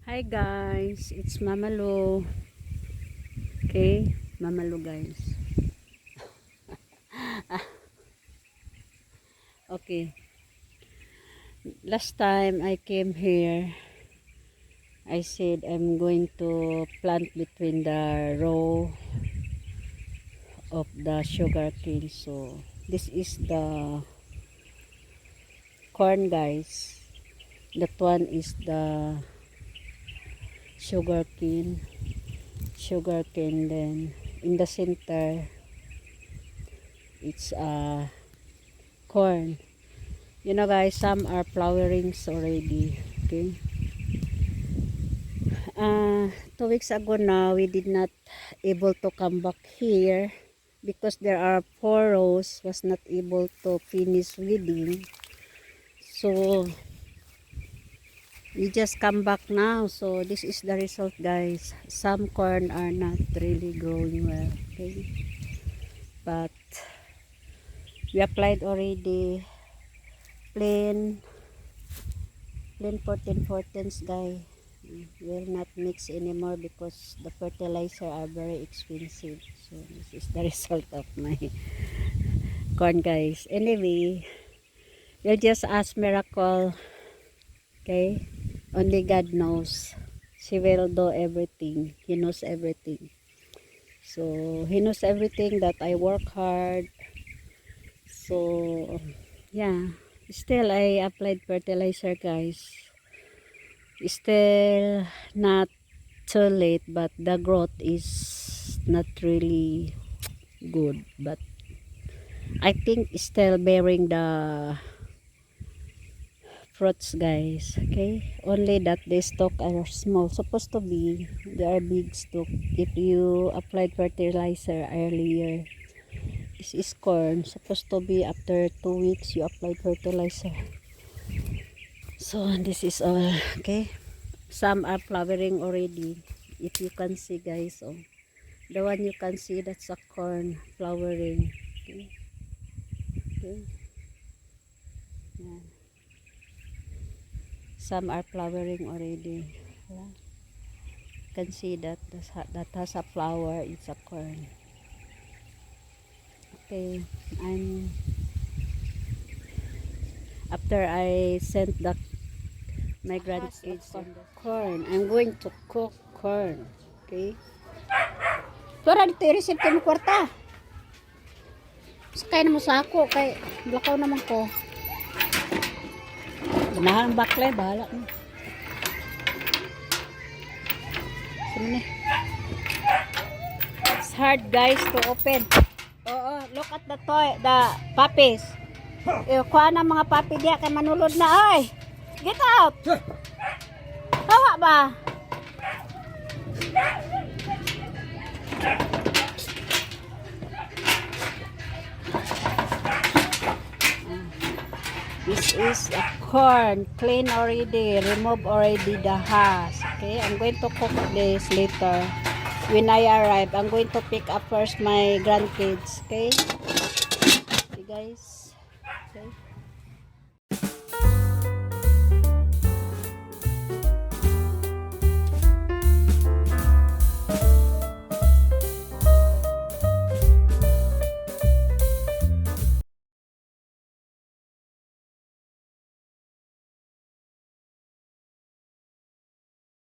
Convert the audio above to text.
Hi guys, it's Mama Lo. Okay, Mama Lo guys. Okay, last time I came here, I said I'm going to plant between the row of the sugar cane. So this is the corn guys. That one is the sugar cane. Then in the center it's corn. You know guys, some are flowerings already. Okay. 2 weeks ago now, we did not able to come back here because there are 4 rows was not able to finish weeding. So we just come back now. So this is the result guys. Some corn are not really growing well. Okay. But we applied already plain 14 guys. Will not mix anymore because the fertilizer are very expensive. So this is the result of my corn guys. Anyway, we'll just ask miracle. Okay, only God knows. She will do everything. He knows everything. So he knows everything that I work hard. So yeah, still I applied fertilizer guys. Still not too late, but the growth is not really good, but I think still bearing the fruits guys. Okay, only that the stalk are small. Supposed to be they are big stalk if you applied fertilizer earlier. This is corn, supposed to be after 2 weeks you applied fertilizer. So this is all. Okay, some are flowering already, if you can see guys. Oh, the one you can see, that's a corn flowering. Okay. Okay. Yeah. Some are flowering already. Yeah. You can see that that has a flower. It's a corn. Okay. I'm after I sent my grandkids corn. I'm going to cook corn. Okay. Tora dito i-receive ko mo kwarta. Sakay na mo sa ako kay lakaw naman ko. Ganahan baklay, bahala mo. Sino it's hard guys to open. Oo, look at the puppies. Kuha na mga puppy diya kay manulod na ay. Get out. Tawa ba? This is a corn, clean already, remove already the husk. Okay, I'm going to cook this later. When I arrive, I'm going to pick up first my grandkids. Okay, okay guys. Okay.